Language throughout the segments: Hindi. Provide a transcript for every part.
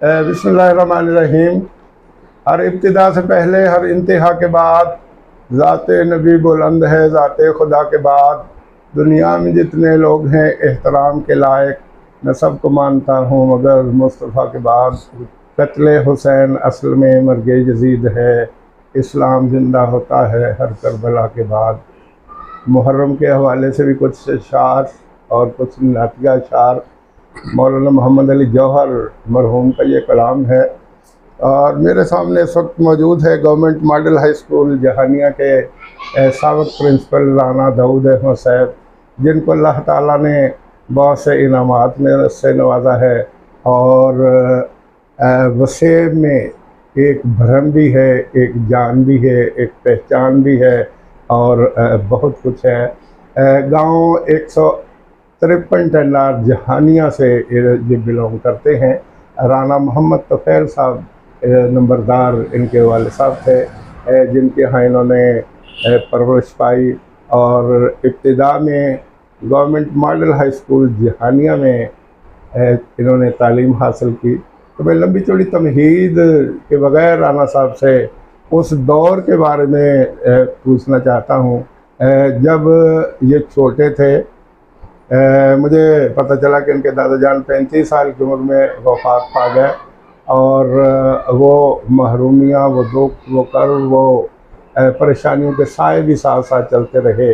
बिस्मिल्लाहिर्रहमानिर्रहीम। हर इब्तिदा से पहले हर इंतहा के बाद ज़ाते नबी बुलंद है, ज़ाते खुदा के बाद दुनिया में जितने लोग हैं एहतराम के लायक मैं सबको मानता हूँ, मगर मुस्तफ़ा के बाद कत्ले हुसैन असल में मर्गे यज़ीद है। इस्लाम ज़िंदा होता है हर करबला के बाद। मुहर्रम के हवाले से भी कुछ अशार और कुछ नातिया अशार मौलाना मोहम्मद अली जौहर मरहूम का ये कलाम है। और मेरे सामने इस वक्त मौजूद है government model high school Jahania के साबिक़ प्रिंसिपल राना दाऊद अहमद साहब, जिनको अल्लाह ताला ने बहुत से इनामात में से नवाजा है। और वसेब में एक भरम भी है, एक जान भी है, एक पहचान भी है और बहुत कुछ है। गांव 153 टन्नार जहानिया से ये बिलोंग करते हैं। राना मोहम्मद तफ़ैल साहब नंबरदार इनके वाले साहब थे, जिनके यहाँ इन्होंने परवरिश पाई और इब्तिदा में government model high school Jahania में इन्होंने तालीम हासिल की। तो मैं लंबी चौड़ी तमहीद के बग़ैर राना साहब से उस दौर के बारे में पूछना चाहता हूँ। जब ये छोटे थे, मुझे पता चला कि उनके दादा जान 35 साल की उम्र में वफ़ात पा गए और वो महरूमियाँ, वो दुख, वो कर्ब, वो परेशानियों के साए भी साथ साथ चलते रहे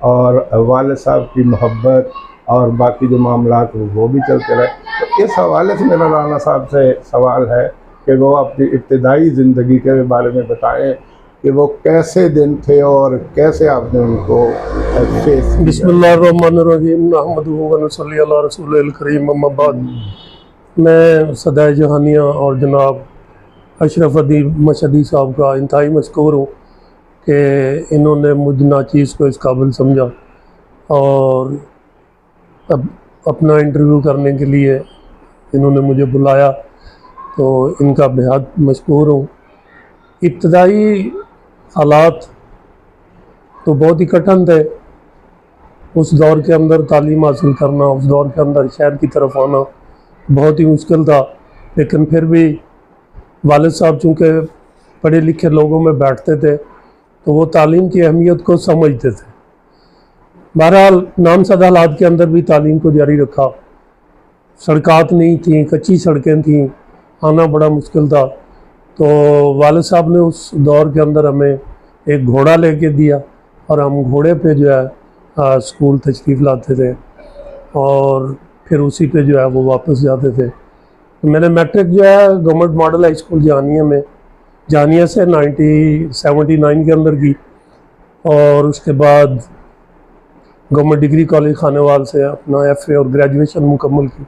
और वालिद साहब की मोहब्बत और बाकी जो मामलात वो भी चलते रहे। तो इस हवाले से मेरा राना साहब से सवाल है कि वो अपनी इब्तिदाई ज़िंदगी के बारे में बताएं कि वो कैसे दिन थे और कैसे आपने उनको फेस किया। बिस्मिल्लाहिर्रहमानिर्रहीम नहमदुहु व नसल्ली अला रसूलिल करीम, अम्मा बाद। मैं सदाए जहानिया और जनाब अशरफ अदीब मशहदी साहब का इंतहाई मशकूर हूँ कि इन्होंने मुझ नाचीज़ को इस काबिल समझा और अब अपना इंटरव्यू करने के लिए इन्होंने मुझे बुलाया, तो इनका बेहद मशकूर हूँ। इब्तदाई हालात तो बहुत ही कठिन थे। उस दौर के अंदर तालीम हासिल करना, उस दौर के अंदर शहर की तरफ आना बहुत ही मुश्किल था, लेकिन फिर भी वालिद साहब चूँकि पढ़े लिखे लोगों में बैठते थे तो वो तालीम की अहमियत को समझते थे। बहरहाल नामज़द हालात के अंदर भी तालीम को जारी रखा। सड़कात नहीं थी, कच्ची सड़कें थीं, आना बड़ा मुश्किल था। तो वालिद साहब ने उस दौर के अंदर हमें एक घोड़ा लेके दिया और हम घोड़े पे जो है स्कूल तशरीफ़ लाते थे और फिर उसी पे जो है वो वापस जाते थे। तो मैंने मैट्रिक जो है government model high school Jahania से 1979 के अंदर की और उसके बाद गवर्नमेंट डिग्री कॉलेज खानेवाल से अपना FA और ग्रेजुएशन मुकम्मल की।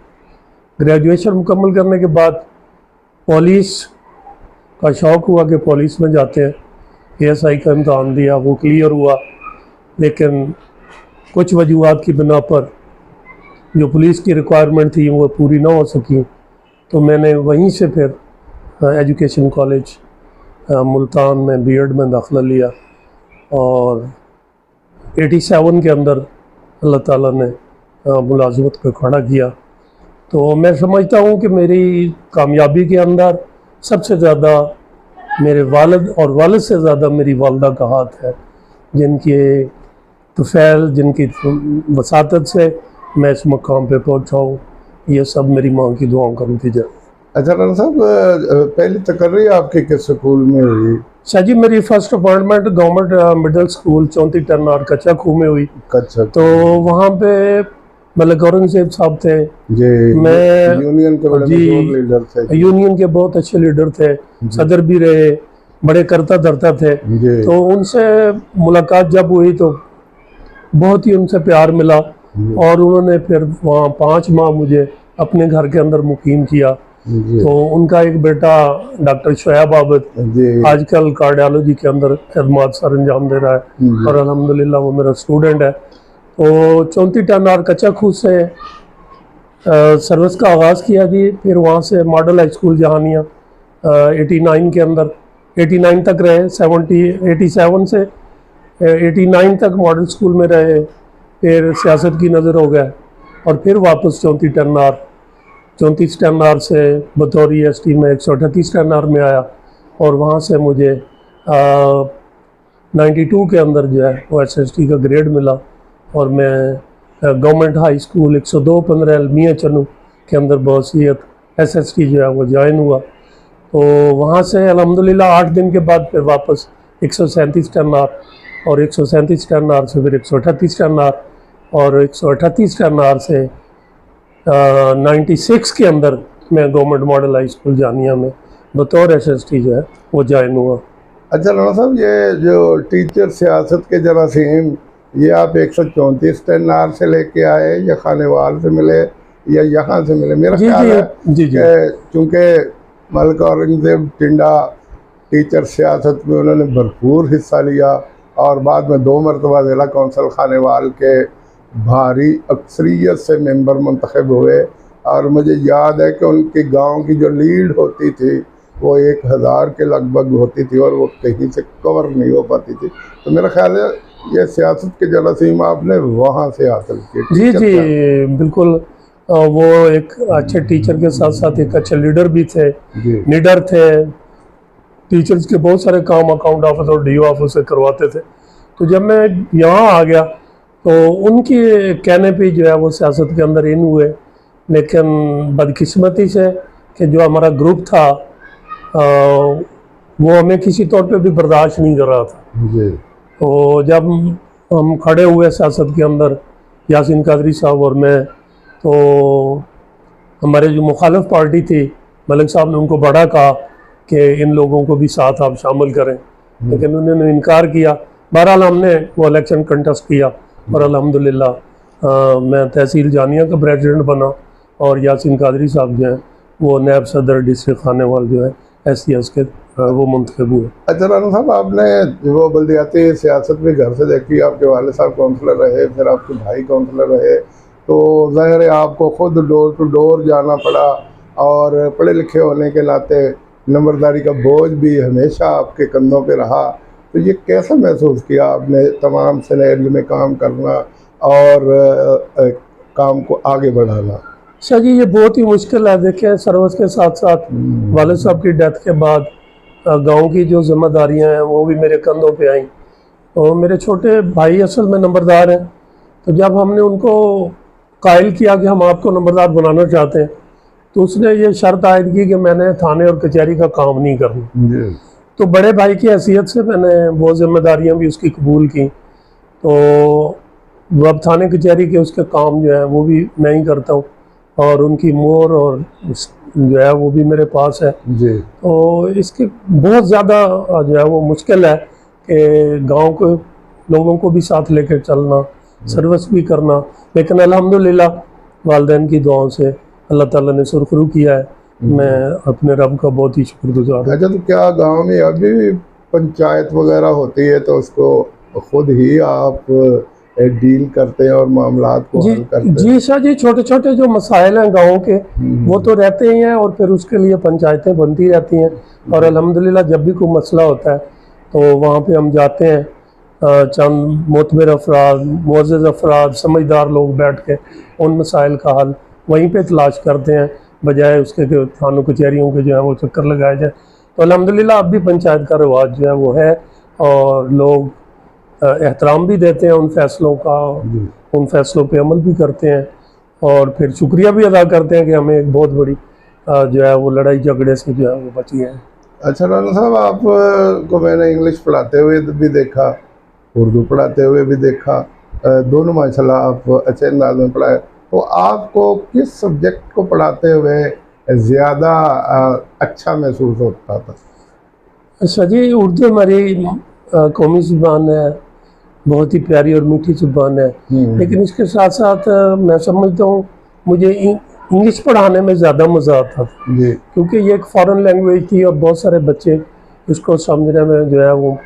ग्रेजुएशन मुकम्मल करने के बाद पुलिस का शौक़ हुआ कि पुलिस में जाते हैं। ASI का इम्तहान दिया, वो क्लियर हुआ, लेकिन कुछ वजूहात की बिना पर जो पुलिस की रिक्वायरमेंट थी वो पूरी ना हो सकी। तो मैंने वहीं से फिर एजुकेशन कॉलेज मुल्तान में B.Ed में दाखिला लिया और 87 के अंदर अल्लाह ताला ने मुलाज़मत को खड़ा किया। तो मैं समझता हूँ कि मेरी कामयाबी के अंदर सबसे ज़्यादा मेरे वालिद और वालिद से ज़्यादा मेरी वालदा का हाथ है, जिनके तुफ़ैल, जिनकी वसातत से मैं इस मकाम पे पहुँचा हूँ। ये सब मेरी माँ की दुआओं का नतीजा। अच्छा राना साहब, पहली तकर्री आपके किस स्कूल में हुई? शाह जी, मेरी first appointment government middle school 34 टन्नार कच्चा खूह में हुई। अच्छा। तो वहाँ पे मलिक औरंगज़ेब साहब थे जी, मैं यूनियन के बड़े मशहूर लीडर थे। यूनियन के बहुत अच्छे लीडर थे, सदर भी रहे, बड़े करता धरता थे। तो उनसे मुलाकात जब हुई तो बहुत ही उनसे प्यार मिला और उन्होंने फिर वहाँ 5 माह मुझे अपने घर के अंदर मुकीम किया। तो उनका एक बेटा डॉक्टर शोएब आबिद आजकल कार्डियोलॉजी के अंदर खदमात सर अंजाम दे रहा है और अल्हम्दुलिल्लाह वो मेरा स्टूडेंट है। तो 34 टन्नार कच्चा खूह से सर्विस का आगाज़ किया जी। फिर वहाँ से मॉडल हाई स्कूल जहानिया 89 के अंदर 89 तक रहे, 87 से 89 तक मॉडल स्कूल में रहे। फिर सियासत की नज़र हो गया और फिर वापस 34 टन्नार 34 10R से बतौर EST में 138 10R में आया, और वहाँ से मुझे 92 के अंदर जो है वो SST का ग्रेड मिला, और मैं गवर्नमेंट हाई स्कूल 102 15 मियाँ चन्नू के अंदर बहसीत SST जो है वो ज्वाइन हुआ। तो वहाँ से अल्हम्दुलिल्लाह 8 दिन के बाद फिर वापस 137 10R, और 137 10R से फिर 138 10R, और 138 10R से 96 के अंदर मैं गवर्नमेंट मॉडल हाई स्कूल जानिया में बतौर SST जो है वो ज्वाइन हुआ। अच्छा राणा साहब, ये जो टीचर सियासत के जरासीम, ये आप 134 10R से लेके आए या खानेवाल से मिले या यहाँ से मिले? मेरा ख्याल है कि चूँकि मलिक औरंगजेब टिंडा टीचर सियासत में उन्होंने भरपूर हिस्सा लिया और बाद में 2 मरतबा ज़िला कौंसल खानेवाल के भारी अक्सरियत से मेंबर मुंतखब हुए, और मुझे याद है कि उनके गांव की जो लीड होती थी वो 1000 के लगभग होती थी और वो कहीं से कवर नहीं हो पाती थी। तो मेरा ख्याल है ये सियासत के जरासीम आपने वहाँ से हासिल किए। जी बिल्कुल। वो एक अच्छे टीचर के साथ साथ एक अच्छे लीडर भी थे, लीडर थे। टीचर्स के बहुत सारे काम अकाउंट ऑफिस और DO ऑफिस से करवाते थे। तो जब मैं यहाँ आ गया तो उनके कहने पे जो है वो सियासत के अंदर इन हुए, लेकिन बदकिस्मती से कि जो हमारा ग्रुप था वो हमें किसी तौर पे भी बर्दाश्त नहीं कर रहा था। तो जब हम खड़े हुए सियासत के अंदर, यासीन कादरी साहब और मैं, तो हमारे जो मुखालिफ पार्टी थी मलिक साहब ने उनको बड़ा कहा कि इन लोगों को भी साथ आप शामिल करें, लेकिन उन्होंने इनकार किया। बहरहाल हमने वो इलेक्शन कंटेस्ट किया और अल्हम्दुलिल्लाह मैं तहसील जानिया का प्रेसिडेंट बना, और यासीन कादरी साहब जो हैं वो नायब सदर डिस्ट्रिक्ट खानेवाल जो है SCS के वो मुंतखब हुए। अच्छा राणा साहब, आपने वो बल्दियाती सियासत भी घर से देखी, आपके वाले साहब काउंसलर रहे, फिर आपके भाई काउंसलर रहे, तो ज़ाहिर है आपको खुद डोर टू डोर जाना पड़ा, और पढ़े लिखे होने के नाते नंबरदारी का बोझ भी हमेशा आपके कंधों पे रहा। तो ये कैसा महसूस किया आपने तमाम सिनेरियो में काम करना और काम को आगे बढ़ाना? अच्छा जी, ये बहुत ही मुश्किल है। देखिए, सर्विस के साथ साथ वालिद साहब की डेथ के बाद गांव की जो जिम्मेदारियां हैं वो भी मेरे कंधों पे आईं। और मेरे छोटे भाई असल में नंबरदार हैं, तो जब हमने उनको कायल किया कि हम आपको नंबरदार बनाना चाहते हैं, तो उसने ये शर्त आयद की कि मैंने थाने और कचहरी का काम नहीं करना। तो बड़े भाई की हैसियत से मैंने वो जिम्मेदारियां भी उसकी कबूल की। तो अब थाने कचहरी के उसके काम जो है वो भी मैं ही करता हूँ, और उनकी मोहर और जो है वो भी मेरे पास है जी। तो इसकी बहुत ज़्यादा जो है वो मुश्किल है कि गांव के लोगों को भी साथ लेकर चलना, सर्विस भी करना, लेकिन अल्हम्दुलिल्लाह वालिदैन की दुआओं से अल्लाह ताला ने सुरखरू किया है। मैं अपने रब का बहुत ही शुक्रगुजार हूँ। अच्छा, तो क्या गांव में अभी भी पंचायत वगैरह होती है तो उसको खुद ही आप डील करते हैं और मामलात को हल करते हैं? जी सर जी, छोटे छोटे जो मसाइल हैं गाँव के वो तो रहते ही हैं, और फिर उसके लिए पंचायतें बनती रहती हैं। और अल्हम्दुलिल्लाह जब भी कोई मसला होता है तो वहाँ पे हम जाते हैं, चंद मोतबर अफराद, मुअज़्ज़ज़ अफराद, समझदार लोग बैठ के उन मसाइल का हल वहीं पे तलाश करते हैं, बजाय उसके कि थानों कचहरियों के जो है वो चक्कर लगाए जाए। तो अल्हम्दुलिल्लाह अब भी पंचायत का रिवाज जो है वो है, और लोग एहतराम भी देते हैं उन फैसलों का, उन फैसलों पे अमल भी करते हैं, और फिर शुक्रिया भी अदा करते हैं कि हमें एक बहुत बड़ी जो है वो लड़ाई झगड़े से जो है वो बची है। अच्छा राणा साहब, आप को मैंने इंग्लिश पढ़ाते हुए भी देखा, उर्दू पढ़ाते हुए भी देखा, दोनों माशाल्लाह आप अच्छे अंदाज में पढ़ाए। तो आपको किस सब्जेक्ट को पढ़ाते हुए ज़्यादा अच्छा महसूस होता था? अच्छा जी, उर्दू हमारी कौमी ज़ुबान है, बहुत ही प्यारी और मीठी ज़ुबान है, लेकिन इसके साथ साथ मैं समझता हूँ मुझे इंग्लिश पढ़ाने में ज़्यादा मज़ा आता था जी, क्योंकि ये एक फ़ॉरेन लैंग्वेज थी और बहुत सारे बच्चे इसको समझने में जो है वो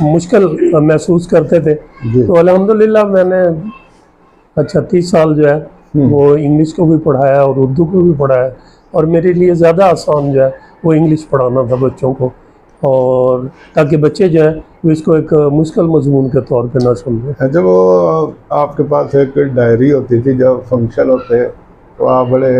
मुश्किल महसूस करते थे। तो अल्हम्दुलिल्लाह मैंने 36 साल जो है वो इंग्लिश को भी पढ़ाया और उर्दू को भी पढ़ाया, और मेरे लिए ज़्यादा आसान जो है वो इंग्लिश पढ़ाना था बच्चों को, और ताकि बच्चे जो है वो इसको एक मुश्किल मजमून के तौर पे ना समझें। जब वो आपके पास एक डायरी होती थी, जब फंक्शन होते तो आप बड़े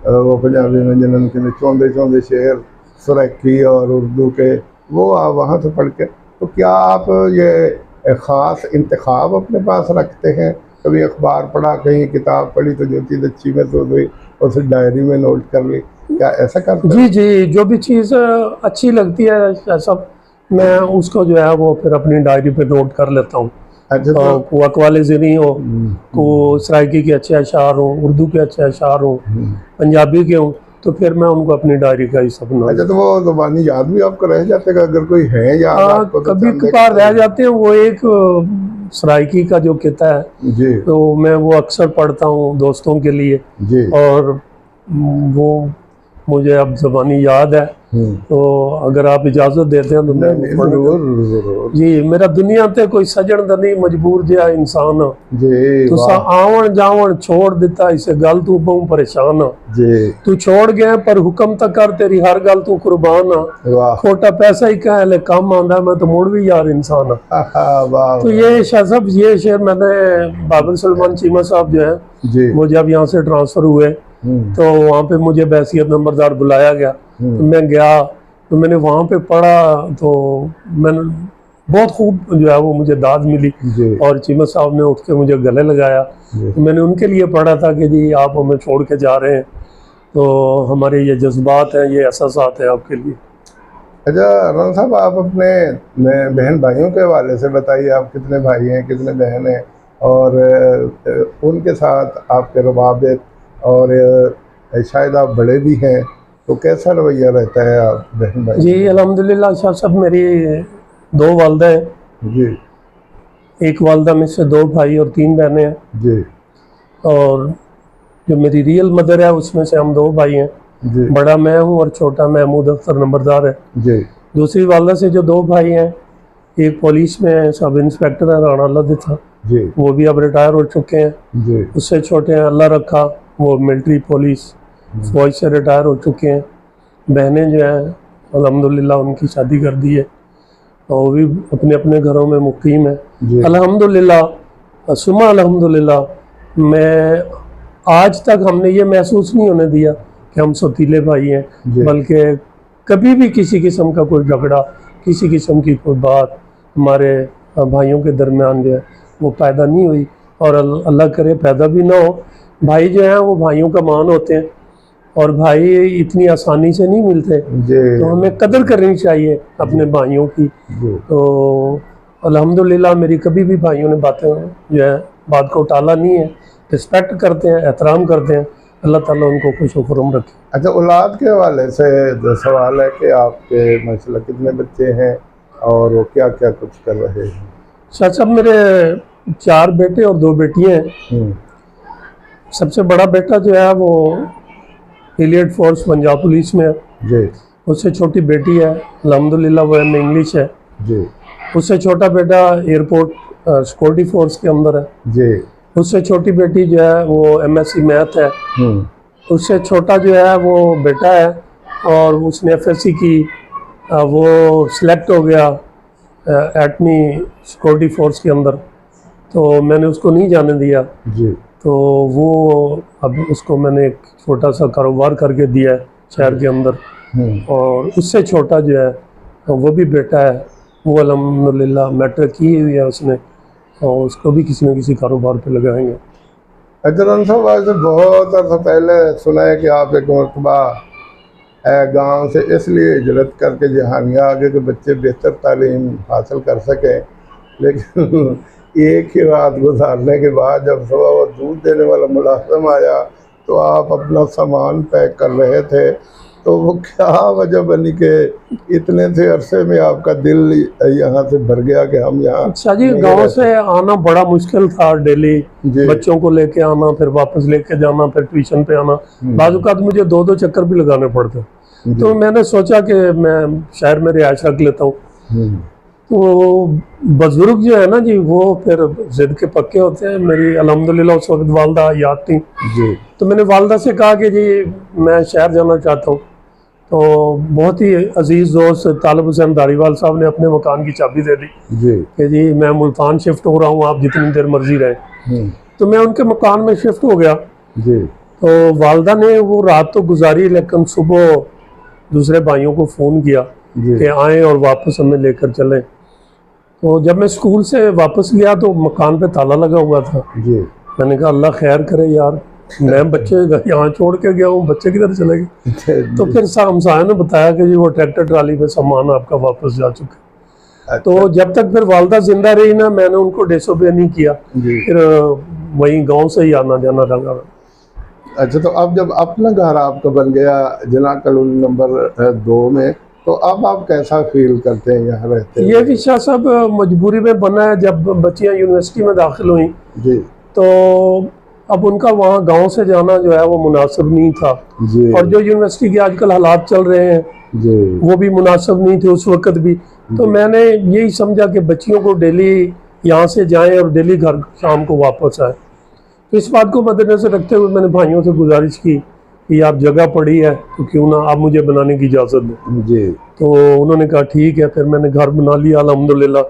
वो पंजाबी में जिन्होंने के चौंधे चौंधे शेर सराकी और उर्दू के, वो आप वहाँ से पढ़ के, तो क्या आप ये ख़ास इंतखाब अपने पास रखते हैं? कभी अखबार पढ़ा, कहीं किताब पढ़ी तो जो चीज़ अच्छी महसूस हुई उसे डायरी में नोट कर ली, क्या ऐसा करते हैं? जी जी, जो भी चीज़ अच्छी लगती है सब मैं उसको जो है वो फिर अपनी डायरी पे नोट कर लेता हूँ। अच्छा, तो को अकवाल ज़िनी हो, को सराइकी के अच्छे अशार हों, उर्दू के अच्छे अशार हों, पंजाबी के हों, तो फिर मैं उनको अपनी डायरी का हिस्सा बना। अच्छा, तो वो ज़ुबानी याद भी आपको रह जाते हैं? अगर कोई है याद आपको तो कभी चंद कभार एक- रह जाते हैं। वो एक सराइकी का जो किता है जी तो मैं वो अक्सर पढ़ता हूँ दोस्तों के लिए, जी। और वो मुझे अब ज़बानी याद है, तो अगर आप इजाज़त देते हैं तो मैं नहीं, पढ़- जरूर जरूर जी। मेरा दुनिया ते कोई सजन दनी मजबूर जिहा इंसान आ, जी। तुसा वाह आवन जावन छोड़ दिता इसे गल तू बहु परेशान आ, जी। तू छोड़ गया पर हुक्म तक कर तेरी हर गल तू कुर्बान आ, वाह खोटा पैसा ही कह ले काम आंदा मैं तो मुड़ भी यार इंसान आ। वाह। तो ये शाह ये शेर मैंने बाबर सलमान चीमा साहब जो है जी। वो जब यहाँ से ट्रांसफ़र हुए तो वहाँ पे मुझे बैसियत नंबरदार बुलाया गया, तो मैं गया, तो मैंने वहाँ पे पढ़ा, तो मैंने बहुत खूब जो है वो मुझे दाद मिली, जी और चीमा साहब ने उठ के मुझे गले लगाया। जी। तो मैंने उनके लिए पढ़ा था कि जी आप हमें छोड़ के जा रहे हैं, तो हमारे ये जज्बात हैं, ये एहसासात हैं आपके लिए। अच्छा रन साहब, आप अपने बहन भाइयों के हवाले से बताइए, आप कितने भाई हैं, कितने बहन हैं, और उनके साथ आपके रवाबित, और शायद आप बड़े भी हैं, तो कैसा रवैया रहता है आप बहन भाई? जी अल्हम्दुलिल्लाह शाह साहब, मेरी 2 वालदा हैं, जी एक वालदा में से 2 भाई और 3 बहनें हैं, जी और जो मेरी रियल मदर है उसमें से हम 2 भाई हैं, जी बड़ा मैं हूँ और छोटा महमूद अख्तर नंबरदार है। जी दूसरी वालदा से जो 2 भाई हैं, एक पुलिस में है, सब इंस्पेक्टर है, राणा लदिथा, जी वो भी अब रिटायर हो चुके हैं। जी उससे छोटे हैं अल्लाह रखा, वो मिलिट्री पुलिस फौज से रिटायर हो चुके हैं। बहनें जो हैं अल्हम्दुलिल्लाह उनकी शादी कर दी है, और वो भी अपने अपने घरों में मुकीम है जी। अल्हम्दुलिल्लाह। सुमा अल्हम्दुलिल्लाह, मैं आज तक हमने ये महसूस नहीं होने दिया कि हम सौतीले भाई हैं, जी। बल्कि कभी भी किसी किस्म का कोई झगड़ा, किसी किस्म की कोई बात हमारे भाइयों के दरमियान जो है वो पैदा नहीं हुई, और अल्लाह करे पैदा भी ना हो। भाई जो हैं वो भाइयों का मान होते हैं, और भाई इतनी आसानी से नहीं मिलते, जी तो हमें कदर करनी चाहिए अपने भाइयों की। जी। तो अल्हम्दुलिल्लाह मेरी कभी भी भाइयों ने बातें जो है बात को टाला नहीं है, रिस्पेक्ट करते हैं, एहतराम करते हैं। अल्लाह ताला उनको खुश खुरम रखे। अच्छा, औलाद के हवाले से जो सवाल है कि आपके माशाल्लाह कितने बच्चे हैं और वो क्या क्या कुछ कर रहे हैं? शाह साहब, मेरे 4 बेटे और 2 बेटियां हैं। सबसे बड़ा बेटा जो है वो एलियट फोर्स पंजाब पुलिस में है, जी उससे छोटी बेटी है अल्हम्दुलिल्लाह वो एम इंग्लिश है, जी उससे छोटा बेटा एयरपोर्ट सिक्योरिटी फोर्स के अंदर है, जी। उससे छोटी बेटी जो है वो MSc मैथ है, उससे छोटा जो है वो बेटा है और उसने FSC की, वो सिलेक्ट हो गया एटमी सिक्योरिटी फोर्स के अंदर, तो मैंने उसको नहीं जाने दिया, जी तो वो अब उसको मैंने एक छोटा सा कारोबार करके दिया है शहर के अंदर। और उससे छोटा जो है वो भी बेटा है, वो अल्हम्दुलिल्लाह मैट्रिक की हुई है उसने, और उसको भी किसी न किसी कारोबार पे लगाएंगे। अजरन साहब, आज से बहुत अर्सा पहले सुना है कि आप एक मरतबा गांव से इसलिए हिजरत करके जहानिया आगे के बच्चे बेहतर तालीम हासिल कर सकें, लेकिन एक ही रात गुजारने के बाद जब सुबह वो दूध देने वाला मुलाजिम आया तो आप अपना सामान पैक कर रहे थे, तो वो क्या वजह बनी कि इतने से अरसे में आपका दिल यहाँ से भर गया कि हम यहाँ? अच्छा जी, गांव से आना बड़ा मुश्किल था, डेली जी। बच्चों को लेके आना, फिर वापस लेके जाना, फिर ट्यूशन पे आना, बाज़-औक़ात मुझे 2-2 चक्कर भी लगाने पड़ते। तो मैंने सोचा कि मैं शहर में रिहाइश रख लेता हूँ। तो बुजुर्ग जो है ना जी, वो फिर जिद के पक्के होते हैं। मेरी अल्हम्दुलिल्लाह उस वक्त वालदा याद थी, जी तो मैंने वालदा से कहा कि जी मैं शहर जाना चाहता हूँ। तो बहुत ही अजीज़ दोस्त तालिब हुसैन धारीवाल साहब ने अपने मकान की चाबी दे दी जी कि जी मैं मुल्तान शिफ्ट हो रहा हूँ, आप जितनी देर मर्जी रहे। तो मैं उनके मकान में शिफ्ट हो गया, जी तो वालदा ने वो रात तो गुजारी, लेकिन सुबह दूसरे भाइयों को फ़ोन किया जी कि आएँ और वापस हमें लेकर चलें। तो जब मैं स्कूल से वापस गया तो मकान पे ताला लगा हुआ था। जी मैंने कहा अल्लाह खैर करे यार, मैं बच्चे यहाँ छोड़ के गया हूँ, बच्चे किधर चले गए। तो फिर हमसाया ने बताया कि जी वो ट्रैक्टर ट्राली पे सामान आपका वापस जा चुका है। अच्छा तो जब तक फिर वालदा जिंदा रही ना, मैंने उनको डिसोबे नहीं किया। जी। फिर वहीं गांव से ही आना जाना लगा। अच्छा, तो अब जब अपना घर आपका बन गया जिना कॉलोनी नंबर 2 में, तो अब आप कैसा फील करते हैं यहाँ रहते ये हुए? भी शाह साहब मजबूरी में बना है। जब बच्चियां यूनिवर्सिटी में दाखिल हुई जी तो अब उनका वहाँ गांव से जाना जो है वो मुनासिब नहीं था। जी और जो यूनिवर्सिटी के आजकल हालात चल रहे हैं जी वो भी मुनासिब नहीं थे उस वक्त भी। तो मैंने यही समझा कि बच्चियों को डेली यहाँ से जाएं और डेली घर शाम को वापस आए। तो इस बात को मद्देनजर रखते हुए मैंने भाइयों से गुजारिश की कि आप जगह पड़ी है तो क्यों ना आप मुझे बनाने की इजाज़त दें। जी। तो उन्होंने कहा ठीक है, फिर मैंने घर बना लिया अल्हम्दुलिल्लाह।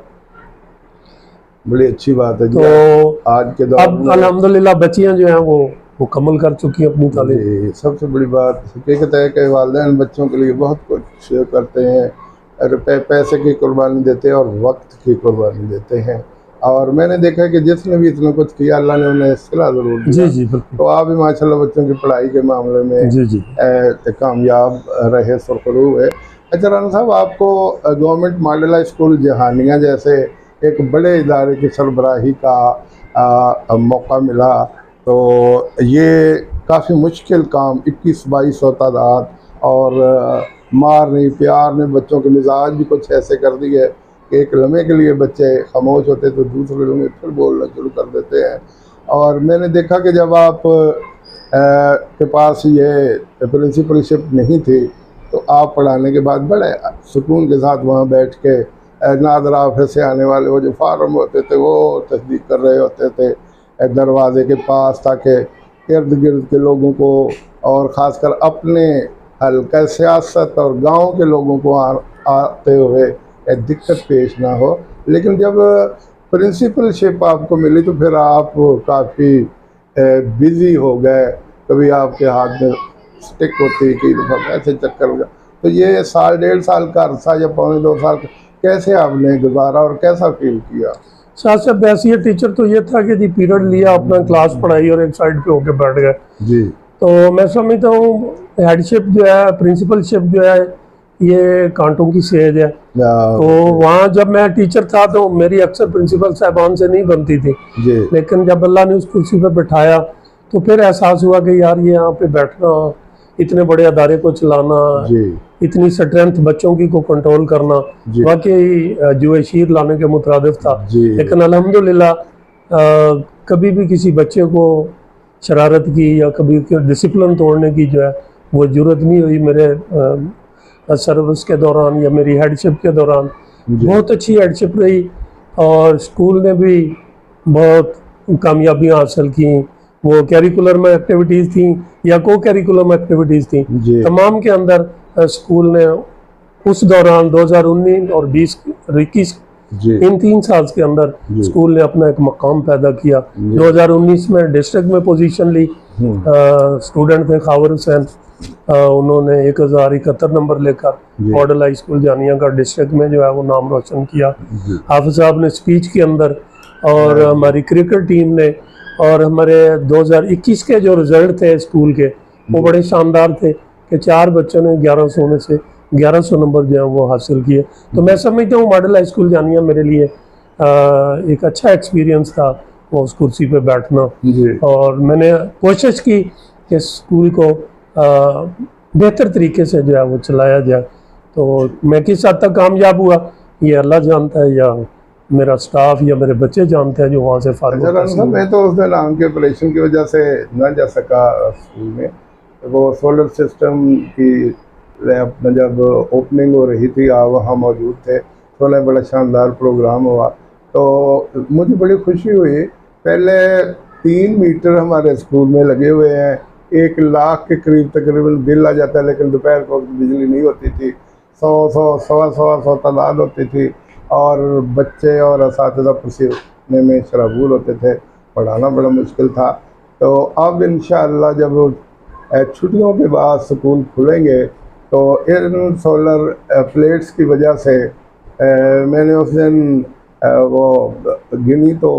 बड़ी अच्छी बात है जी। तो आज के दौर अब में अल्हम्दुलिल्लाह बच्चियां जो हैं वो मुकम्मल कर चुकी हैं अपनी तालीम। जी, सबसे बड़ी बात हकीकत है कि वालिदैन बच्चों के लिए बहुत कुछ करते हैं, पैसे की कुर्बानी देते हैं और वक्त की कुर्बानी देते हैं। और मैंने देखा है कि जिसने भी इतना कुछ किया अल्लाह ने उन्हें सिला ज़रूर जी दिया। जी बिल्कुल। तो आप भी माशाल्लाह बच्चों की पढ़ाई के मामले में जी जी कामयाब रहे, सुरखरू हुए। अच्छा राना साहब, आपको गवर्नमेंट मॉडल स्कूल जहानिया जैसे एक बड़े इदारे की सरबराही का मौका मिला, तो ये काफ़ी मुश्किल काम 21-22 तादाद और मार नहीं प्यार ने बच्चों के मिजाज भी कुछ ऐसे कर दिए कि एक लम्हे के लिए बच्चे खामोश होते तो दूसरे लम्हे फिर बोलना शुरू कर देते हैं। और मैंने देखा कि जब आप के पास ये प्रिंसिपलशिप नहीं थी तो आप पढ़ाने के बाद बड़े सुकून के साथ वहाँ बैठ के नादरा ऑफिस से आने वाले वो जो फार्म होते थे वो तस्दीक कर रहे होते थे दरवाजे के पास, ताकि इर्द गिर्द के लोगों को और ख़ासकर अपने हल्का सियासत और गांव के लोगों को आते हुए दिक्कत पेश ना हो। लेकिन जब प्रिंसिपलशिप आपको मिली तो फिर आप काफ़ी बिज़ी हो गए। कभी आपके हाथ में स्टिक होती, कई दफ़ा पैसे चक्कर लगा। तो ये साल 1.5 साल का अरसा या 2.25 साल का कैसे आपने गुजारा और कैसा फील किया? साथ साथ बैसियर टीचर तो ये था कि जी पीरियड लिया, अपना क्लास पढ़ाई और एक साइड पे होके बैठ गए। जी। तो मैं समझता हूँ हेडशिप जो है, प्रिंसिपलशिप जो है, ये कांटों की सेज है। तो वहाँ जब मैं टीचर था तो मेरी अक्सर प्रिंसिपल साहबान से नहीं बनती थी। जी लेकिन जब अल्लाह ने उस कुर्सी पे बिठाया तो फिर एहसास हुआ कि यार ये यहाँ पे बैठना, इतने बड़े अदारे को चलाना, जी इतनी स्ट्रेंथ बच्चों की को कंट्रोल करना जी वाकई जो शीर लाने के मुतरादिफ था। जी। लेकिन अल्हम्दुलिल्लाह कभी भी किसी बच्चे को शरारत की या कभी डिसिप्लिन तोड़ने की जो है वो जरूरत नहीं हुई मेरे सर्विस के दौरान या मेरी हेडशिप के दौरान। जी। बहुत अच्छी हेडशिप रही और स्कूल ने भी बहुत कामयाबियाँ हासिल की। वो कैरिकुलर में एक्टिविटीज़ थी या को कैरिकुलम एक्टिविटीज़ थी, जी तमाम के अंदर स्कूल ने उस दौरान 2019 और 20-21 जी इन 3 साल के अंदर जी। स्कूल ने अपना एक मकाम पैदा किया। 2019 में डिस्ट्रिक्ट में पोजीशन ली। स्टूडेंट थे खावर हुसैन, उन्होंने 1071 नंबर लेकर जी। मॉडल हाई स्कूल जानिया का डिस्ट्रिक्ट में जो है वो नाम रोशन किया। जी। हाफिज साहब ने स्पीच के अंदर, और हमारी क्रिकेट टीम ने, और हमारे 2021 के जो रिजल्ट थे स्कूल के वो बड़े शानदार थे कि 4 बच्चों ने 1100 में से 1100 नंबर जो है वो हासिल किए। तो मैं समझता हूँ मॉडल हाई स्कूल जानिया मेरे लिए एक अच्छा एक्सपीरियंस था वो उस कुर्सी पे बैठना। जी। और मैंने कोशिश की कि स्कूल को बेहतर तरीके से जो है वो चलाया जाए। तो मैं किस हद तक कामयाब हुआ ये अल्लाह जानता है, या मेरा स्टाफ या मेरे बच्चे जानते हैं जो वहाँ से फारिग अच्छा राना साहब, मैं तो उस दिन आम के ऑपरेशन की वजह से ना जा सका स्कूल में। वो सोलर सिस्टम की अपना जब ओपनिंग हो रही थी आप वहाँ मौजूद थे, तो बड़ा शानदार प्रोग्राम हुआ तो मुझे बड़ी खुशी हुई। पहले 3 मीटर हमारे स्कूल में लगे हुए हैं, 1 लाख के करीब तकरीबन बिल आ जाता है, लेकिन दोपहर को बिजली नहीं होती थी। 100 तादाद होती थी और बच्चे और असातिज़ा पसीने में शराबूर होते थे, पढ़ाना बड़ा मुश्किल था। तो अब इंशाअल्लाह जब छुट्टियों के बाद स्कूल खुलेंगे तो इन सोलर प्लेट्स की वजह से मैंने उस दिन वो गिनी तो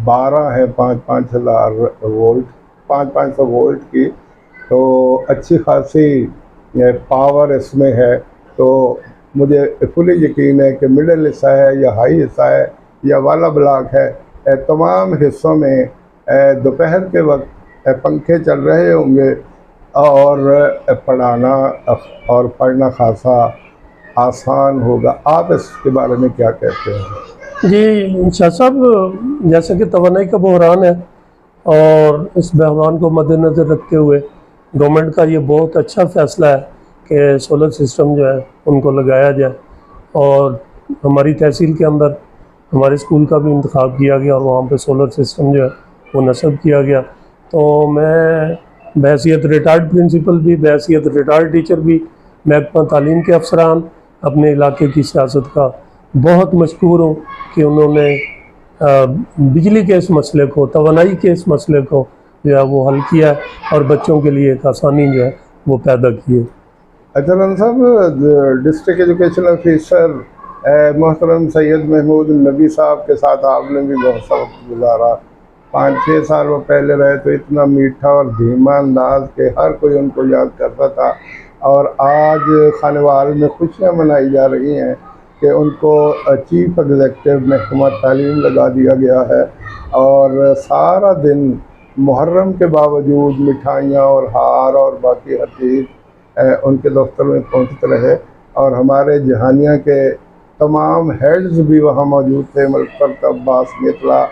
12 है 5,000 वोल्ट 500 वोल्ट की, तो अच्छी खासी पावर इसमें है। तो मुझे फुली यकीन है कि मिडिल हिस्सा है या हाई हिस्सा है या वाला ब्लॉक है, तमाम हिस्सों में दोपहर के वक्त पंखे चल रहे होंगे और पढ़ाना और पढ़ना खासा आसान होगा। आप इसके बारे में क्या कहते हैं? जी शाह साहब, जैसे कि तवानाई का बहरान है और इस बहरान को मद्देनज़र रखते हुए गवर्नमेंट का ये बहुत अच्छा फ़ैसला है कि सोलर सिस्टम जो है उनको लगाया जाए। और हमारी तहसील के अंदर हमारे स्कूल का भी इंतखाब किया गया और वहाँ पे सोलर सिस्टम जो है वो नस्ब किया गया। तो मैं बहैसियत रिटायर्ड प्रिंसिपल भी, बहैसियत रिटायर्ड टीचर भी, महकमा तालीम के अफसरान, अपने इलाके की सियासत का बहुत मशकूर हूँ कि उन्होंने बिजली के इस मसले को, तवानाई के इस मसले को जो है वो हल किया और बच्चों के लिए एक आसानी जो है वो पैदा की है। अच्छा राना साहब, डिस्ट्रिक्ट एजुकेशन ऑफिसर मोहतरम सैयद महमूद नबी साहब के साथ आपने भी बहुत सा वक्त गुजारा। 5-6 साल वो पहले रहे तो इतना मीठा और धीमा अंदाज के हर कोई उनको याद करता था, और आज खानेवाल में खुशियाँ मनाई जा रही हैं कि उनको चीफ एग्जेक्टिव महकमा तालीम लगा दिया गया है। और सारा दिन मुहर्रम के बावजूद मिठाइयाँ और हार और बाकी हर चीज़ उनके दफ्तर में पहुँचते रहे। और हमारे जहानिया के तमाम हेड्स भी वहाँ मौजूद थे, मलिक फरत अब्बास मितला,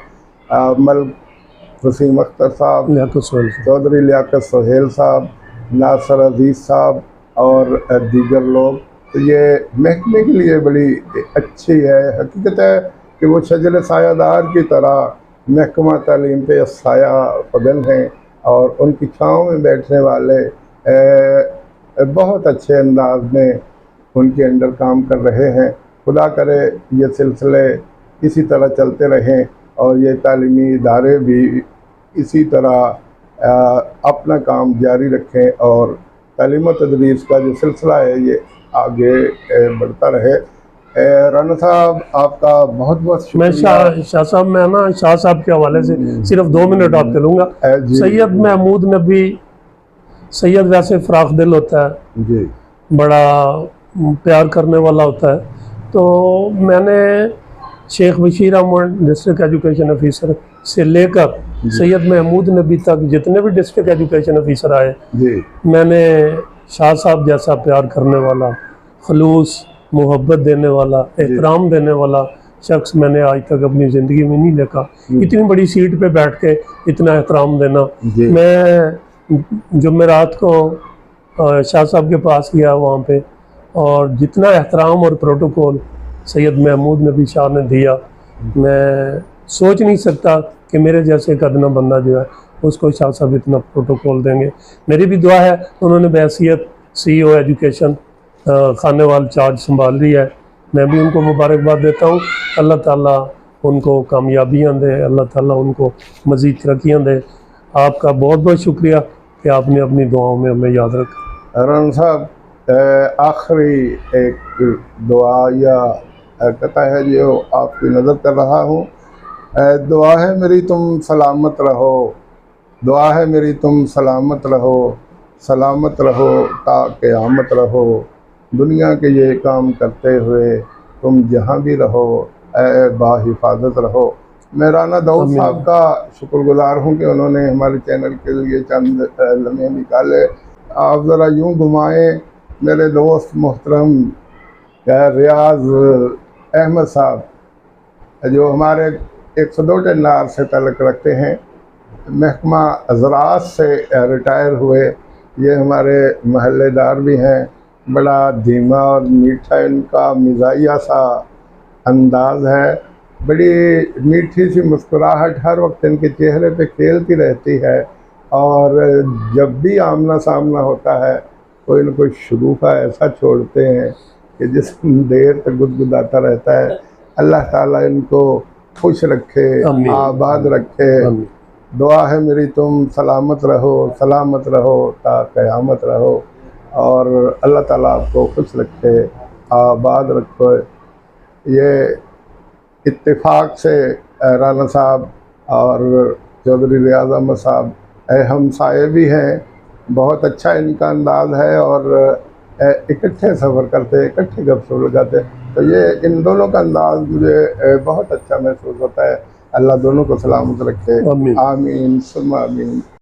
मलिक वसीम अख्तर साहब, चौधरी लियाकत सोहेल साहब, नासर अजीज़ साहब और दीगर लोग। तो ये महकमे के लिए बड़ी अच्छी है। हकीकत है कि वो शजर सायादार की तरह महकमा तालीम पे साया पगन हैं और उनकी छाँव में बैठने वाले बहुत अच्छे अंदाज में उनके अंडर काम कर रहे हैं। खुदा करे ये सिलसिले इसी तरह चलते रहें और ये तालीमी इदारे भी इसी तरह अपना काम जारी रखें और तालीम तदरीस का जो सिलसिला है ये आगे बढ़ता रहे। राना साहब, आपका बहुत बहुत शुक्रिया। मैं शाह साहब, मैं ना शाह साहब के हवाले से सिर्फ 2 मिनट आपके लूँगा। सैयद महमूद नबी सैयद वैसे फ़राख दिल होता है जी, बड़ा प्यार करने वाला होता है। तो मैंने Sheikh Bashir Ahmad district education officer से लेकर सैयद महमूद नबी तक जितने भी डिस्ट्रिक्ट एजुकेशन ऑफिसर आए जी, मैंने शाह साहब जैसा प्यार करने वाला, खलूस, मोहब्बत देने वाला, एहतराम देने वाला शख्स मैंने आज तक अपनी ज़िंदगी में नहीं देखा। इतनी बड़ी सीट पे बैठ के इतना एहतराम देना। मैं जुमेरात को शाह साहब के पास गया वहाँ पे, और जितना एहतराम और प्रोटोकॉल सैयद महमूद नबी शाह ने दिया, मैं सोच नहीं सकता कि मेरे जैसे कदना बंदा जो है उसको शाह साहब इतना प्रोटोकॉल देंगे। मेरी भी दुआ है, उन्होंने बहैसियत CEO एजुकेशन खानेवाल चार्ज संभाल लिया है, मैं भी उनको मुबारकबाद देता हूँ। अल्लाह ताला उनको कामयाबियाँ दे, अल्लाह ताला उनको मज़ीद तरक्कियाँ दे। आपका बहुत बहुत शुक्रिया कि आपने अपनी दुआओं में हमें याद रखा। राना साहब, आखिरी एक दुआ या कहता है जो आपकी नज़र कर रहा हूँ। दुआ है मेरी तुम सलामत रहो, दुआ है मेरी तुम सलामत रहो, सलामत रहो ता क़यामत रहो, दुनिया के ये काम करते हुए तुम जहाँ भी रहो बाहिफाजत रहो। मैं राना दाऊद साहब का शुक्रगुजार हूँ कि उन्होंने हमारे चैनल के लिए चंद लम्हे निकाले। आप ज़रा यूँ घुमाएँ मेरे दोस्त मोहतरम रियाज अहमद साहब, जो हमारे 102 टेन्नार से तल्लुक़ रखते हैं, महकमा ज़राअत से रिटायर हुए। ये हमारे महल्लेदार भी हैं। बड़ा धीमा और मीठा इनका मिजाजिया सा अंदाज़ है, बड़ी मीठी सी मुस्कुराहट हर वक्त इनके चेहरे पे खेलती रहती है। और जब भी आमना सामना होता है कोई न कोई शगुफ़ा ऐसा छोड़ते हैं कि जिस देर तक गुदगुदाता रहता है। अल्लाह ताला इनको खुश रखे, आबाद रखे दुआ है मेरी तुम सलामत रहो ता क़यामत रहो, और अल्लाह ताला आपको खुश रखे, आबाद रखो। ये इत्तेफाक से राना साहब और चौधरी रियाज अहमद साहब हमसाये भी हैं, बहुत अच्छा इनका अंदाज़ है, और इकट्ठे सफ़र करते, इकट्ठे गपशप लगाते, तो ये इन दोनों का अंदाज़ मुझे बहुत अच्छा महसूस होता है। अल्लाह दोनों को सलामत रखे। आमीन। आमीन सुम्मा आमीन।